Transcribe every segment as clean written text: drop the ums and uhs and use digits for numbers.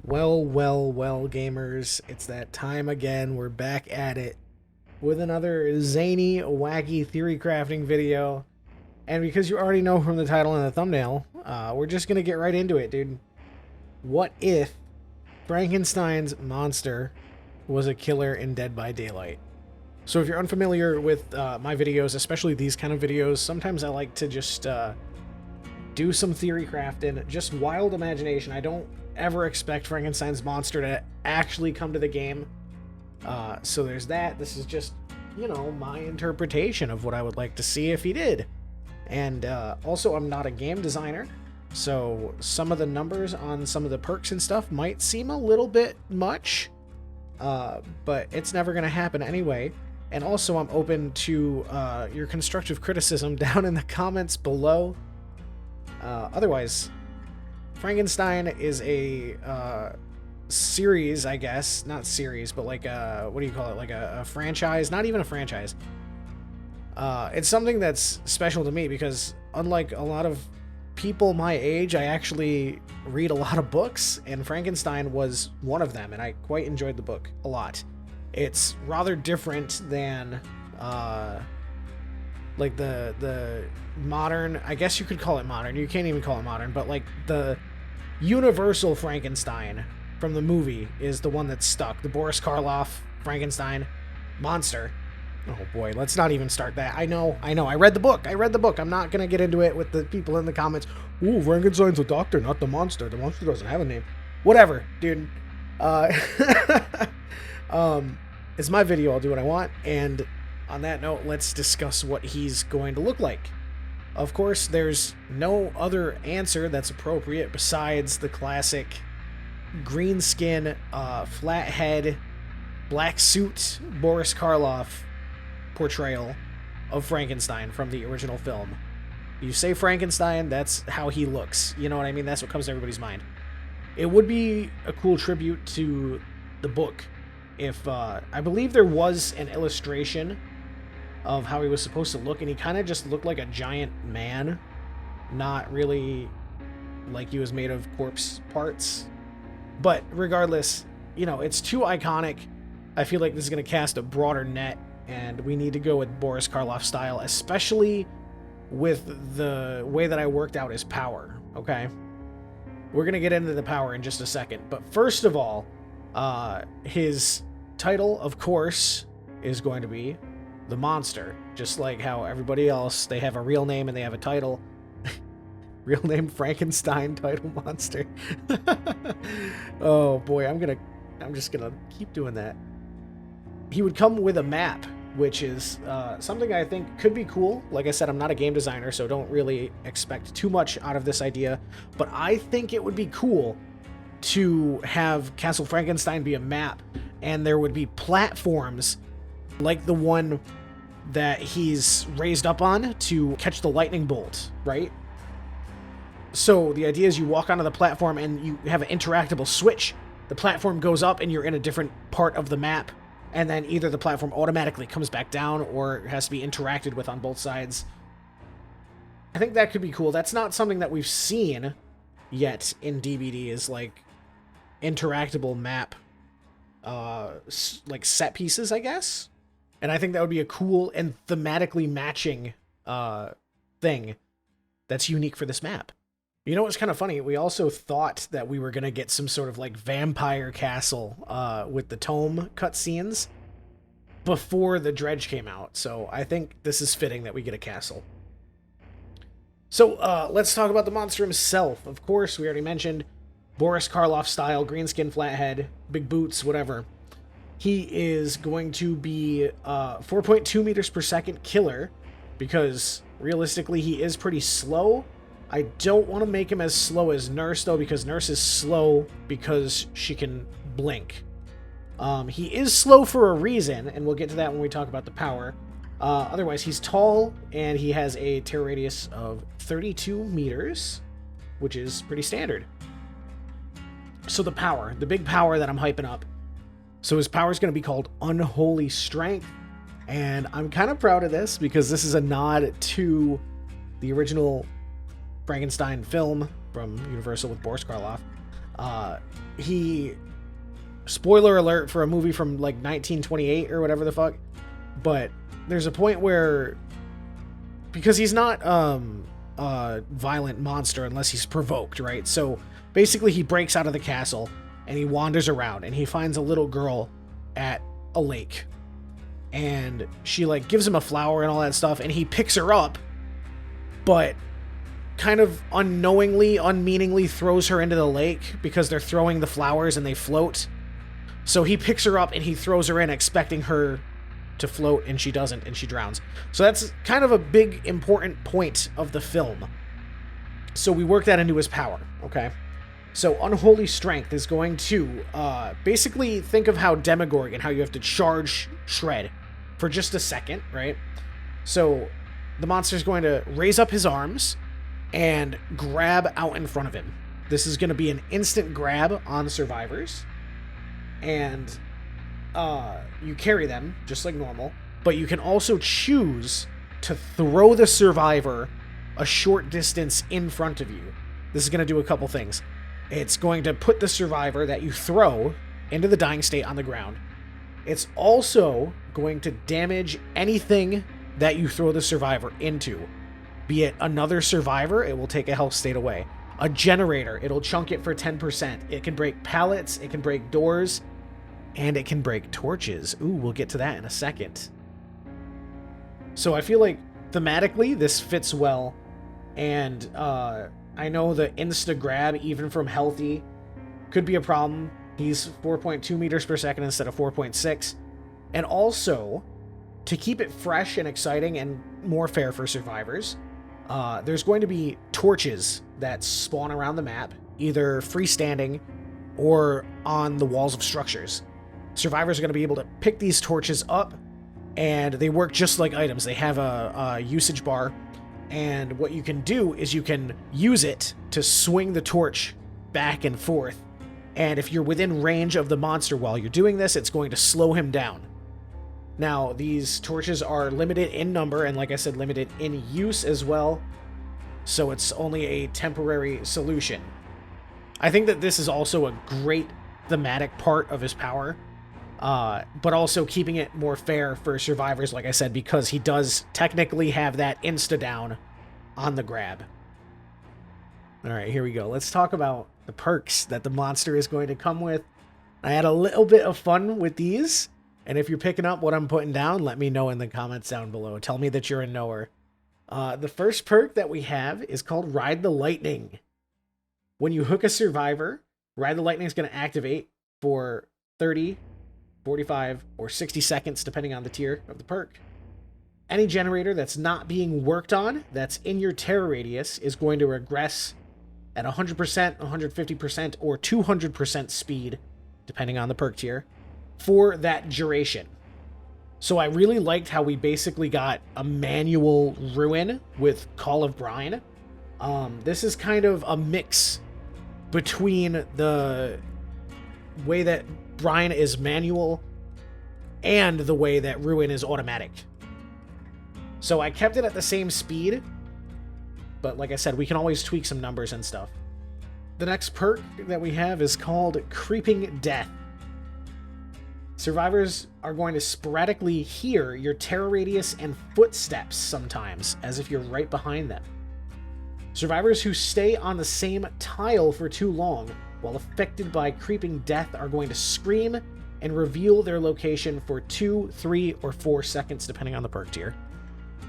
Well, gamers, it's that time again. We're back at it with another zany, wacky theory crafting video. And because you already know from the title and the thumbnail, we're just going to get right into it, dude. What if Frankenstein's monster was a killer in Dead by Daylight? So if you're unfamiliar with my videos, especially these kind of videos, sometimes I like to just do some theory crafting, just wild imagination. I don't ever expect Frankenstein's monster to actually come to the game. So there's that. This is just, my interpretation of what I would like to see if he did. And also, I'm not a game designer, so some of the numbers on some of the perks and stuff might seem a little bit much, but it's never going to happen anyway. And also, I'm open to your constructive criticism down in the comments below. Otherwise, Frankenstein is a series, I guess. Not series, but like a, what do you call it? Like a franchise? Not even a franchise. It's something that's special to me because unlike a lot of people my age, I actually read a lot of books, and Frankenstein was one of them, and I quite enjoyed the book a lot. It's rather different than like the modern, I guess you could call it modern, you can't even call it modern, but like the universal Frankenstein from the movie is the one that's stuck. The Boris Karloff Frankenstein monster. Oh boy, let's not even start that. I know. I read the book. I'm not going to get into it with the people in the comments. Ooh, Frankenstein's a doctor, not the monster. The monster doesn't have a name. Whatever, dude. It's my video. I'll do what I want. And on that note, let's discuss what he's going to look like. Of course, there's no other answer that's appropriate besides the classic green skin, flat head, black suit, Boris Karloff portrayal of Frankenstein from the original film. You say Frankenstein, that's how he looks. You know what I mean? That's what comes to everybody's mind. It would be a cool tribute to the book if, I believe there was an illustration of how he was supposed to look, and he kind of just looked like a giant man, not really like he was made of corpse parts. But regardless, it's too iconic. I feel like this is going to cast a broader net, and we need to go with Boris Karloff style, especially with the way that I worked out his power, okay? We're going to get into the power in just a second, but first of all, his title, of course, is going to be the monster, just like how everybody else, they have a real name and they have a title. Real name Frankenstein, title monster. Oh boy, I'm just gonna keep doing that. He would come with a map, which is something I think could be cool. Like I said, I'm not a game designer, so don't really expect too much out of this idea, but I think it would be cool to have Castle Frankenstein be a map, and there would be platforms like the one that he's raised up on to catch the lightning bolt, right? So the idea is you walk onto the platform and you have an interactable switch. The platform goes up and you're in a different part of the map, and then either the platform automatically comes back down or has to be interacted with on both sides. I think that could be cool. That's not something that we've seen yet in DBD, is like interactable map like set pieces, I guess. And I think that would be a cool and thematically matching thing that's unique for this map. You know what's kind of funny? We also thought that we were going to get some sort of like vampire castle with the tome cutscenes before the Dredge came out. So I think this is fitting that we get a castle. So let's talk about the monster himself. Of course, we already mentioned Boris Karloff style, green skin, flat head, big boots, whatever. He is going to be 4.2 meters per second killer because realistically he is pretty slow. I don't want to make him as slow as Nurse, though, because Nurse is slow because she can blink. He is slow for a reason, and we'll get to that when we talk about the power. Otherwise, he's tall, and he has a tear radius of 32 meters, which is pretty standard. So the power, the big power that I'm hyping up. So his power is going to be called Unholy Strength, and I'm kind of proud of this because this is a nod to the original Frankenstein film from Universal with Boris Karloff. he, spoiler alert for a movie from like 1928 or whatever the fuck, but there's a point where, because he's not a violent monster unless he's provoked, right? So basically he breaks out of the castle and he wanders around and he finds a little girl at a lake, and she like gives him a flower and all that stuff, and he picks her up, but kind of unknowingly, unmeaningly throws her into the lake because they're throwing the flowers and they float. So he picks her up and he throws her in, expecting her to float, and she doesn't, and she drowns. So that's kind of a big, important point of the film. So we work that into his power, okay? So Unholy Strength is going to basically think of how Demogorgon, how you have to charge Shred for just a second, right? So the monster's going to raise up his arms and grab out in front of him. This is going to be an instant grab on survivors, and you carry them just like normal, but you can also choose to throw the survivor a short distance in front of you. This is going to do a couple things. It's going to put the survivor that you throw into the dying state on the ground. It's also going to damage anything that you throw the survivor into. Be it another survivor, it will take a health state away. A generator, it'll chunk it for 10%. It can break pallets, it can break doors, and it can break torches. Ooh, we'll get to that in a second. So I feel like thematically this fits well, and I know the insta-grab, even from Healthy, could be a problem. He's 4.2 meters per second instead of 4.6. And also, to keep it fresh and exciting and more fair for survivors, there's going to be torches that spawn around the map, either freestanding or on the walls of structures. Survivors are going to be able to pick these torches up, and they work just like items. They have a usage bar, and what you can do is you can use it to swing the torch back and forth, and if you're within range of the monster while you're doing this, it's going to slow him down. Now, these torches are limited in number, and like I said, limited in use as well, so it's only a temporary solution. I think that this is also a great thematic part of his power, but also keeping it more fair for survivors, like I said, because he does technically have that insta-down on the grab. Alright, here we go. Let's talk about the perks that the monster is going to come with. I had a little bit of fun with these, and if you're picking up what I'm putting down, let me know in the comments down below. Tell me that you're a knower. The first perk that we have is called Ride the Lightning. When you hook a survivor, Ride the Lightning is going to activate for 30, 45, or 60 seconds, depending on the tier of the perk. Any generator that's not being worked on, that's in your terror radius, is going to regress at 100%, 150%, or 200% speed, depending on the perk tier, for that duration. So I really liked how we basically got a manual ruin with Call of Brine. This is kind of a mix between the way that Brine is manual and the way that Ruin is automatic. So I kept it at the same speed, but like I said, we can always tweak some numbers and stuff. The next perk that we have is called Creeping Death. Survivors are going to sporadically hear your terror radius and footsteps sometimes, as if you're right behind them. Survivors who stay on the same tile for too long while affected by Creeping Death are going to scream and reveal their location for 2, 3, or 4 seconds, depending on the perk tier.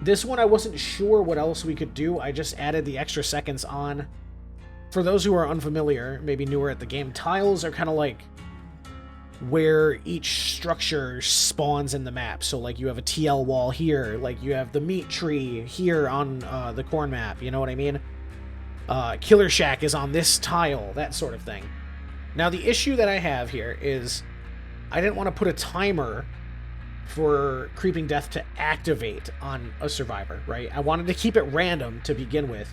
This one I wasn't sure what else we could do. I just added the extra seconds on. For those who are unfamiliar, maybe newer at the game, tiles are kind of like where each structure spawns in the map. So like you have a TL wall here, like you have the meat tree here on the corn map, you know what I mean? Killer Shack is on this tile, that sort of thing. Now the issue that I have here is I didn't want to put a timer for Creeping Death to activate on a survivor, right? I wanted to keep it random to begin with,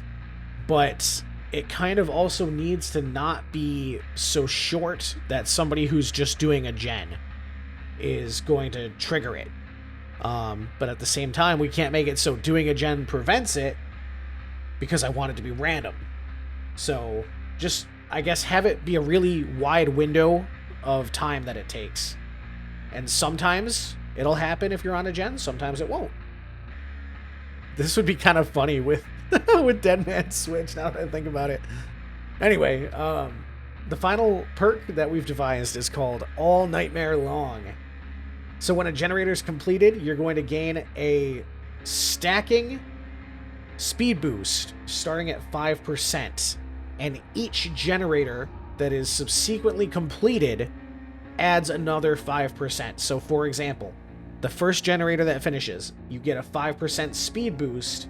but it kind of also needs to not be so short that somebody who's just doing a gen is going to trigger it. But at the same time, we can't make it so doing a gen prevents it, because I want it to be random. So I guess, have it be a really wide window of time that it takes. And sometimes it'll happen if you're on a gen, sometimes it won't. This would be kind of funny with with Dead Man's Switch, now that I think about it. Anyway, the final perk that we've devised is called All Nightmare Long. So when a generator is completed, you're going to gain a stacking speed boost starting at 5%. And each generator that is subsequently completed adds another 5%. So for example, the first generator that finishes, you get a 5% speed boost.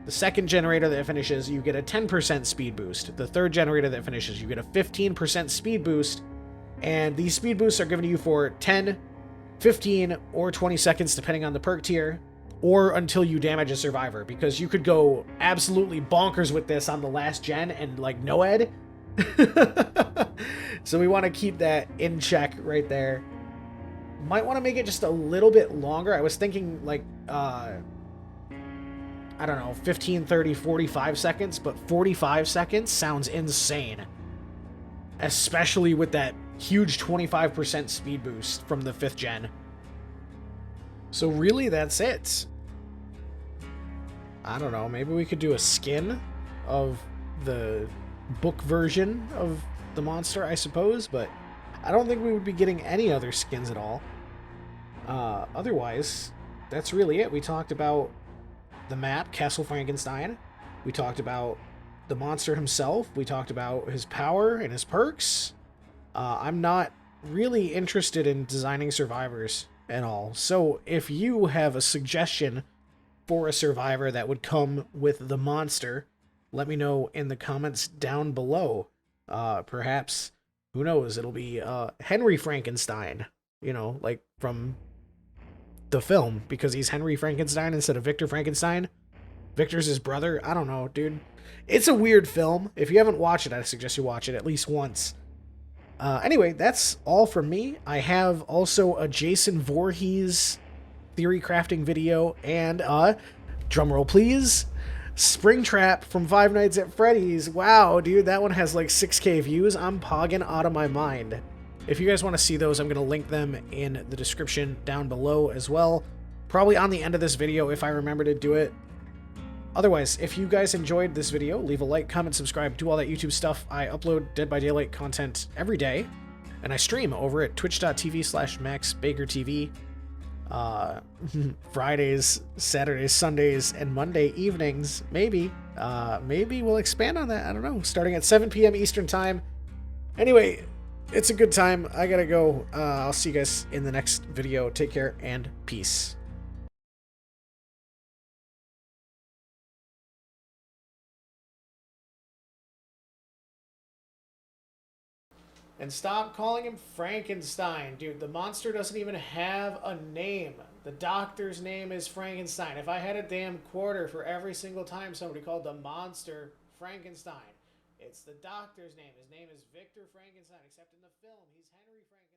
The second generator that finishes, you get a 10% speed boost. The third generator that finishes, you get a 15% speed boost. And these speed boosts are given to you for 10, 15, or 20 seconds, depending on the perk tier, or until you damage a survivor, because you could go absolutely bonkers with this on the last gen and, like, Noed. So we want to keep that in check right there. Might want to make it just a little bit longer. I was thinking, like, I don't know, 15, 30, 45 seconds, but 45 seconds sounds insane. Especially with that huge 25% speed boost from the 5th gen. So really, that's it. I don't know, maybe we could do a skin of the book version of the monster, I suppose, but I don't think we would be getting any other skins at all. Otherwise, that's really it. We talked about the map, Castle Frankenstein. We talked about the monster himself. We talked about his power and his perks. I'm not really interested in designing survivors and all. So if you have a suggestion for a survivor that would come with the monster, let me know in the comments down below. Perhaps, who knows, it'll be Henry Frankenstein, you know, like from the film, because he's Henry Frankenstein instead of Victor Frankenstein. Victor's his brother. I don't know, dude. It's a weird film. If you haven't watched it, I suggest you watch it at least once. Anyway, that's all from me. I have also a Jason Voorhees theory crafting video and, drumroll please, Springtrap from Five Nights at Freddy's. Wow, dude, that one has like 6K views. I'm pogging out of my mind. If you guys want to see those, I'm going to link them in the description down below as well. Probably on the end of this video if I remember to do it. Otherwise, if you guys enjoyed this video, leave a like, comment, subscribe, do all that YouTube stuff. I upload Dead by Daylight content every day, and I stream over at twitch.tv/MaxBakerTV. Fridays, Saturdays, Sundays, and Monday evenings. Maybe we'll expand on that. I don't know. Starting at 7 p.m. Eastern Time. Anyway, it's a good time. I gotta go. I'll see you guys in the next video. Take care and peace. And stop calling him Frankenstein. Dude, the monster doesn't even have a name. The doctor's name is Frankenstein. If I had a damn quarter for every single time somebody called the monster Frankenstein, it's the doctor's name. His name is Victor Frankenstein, except in the film, he's Henry Frankenstein.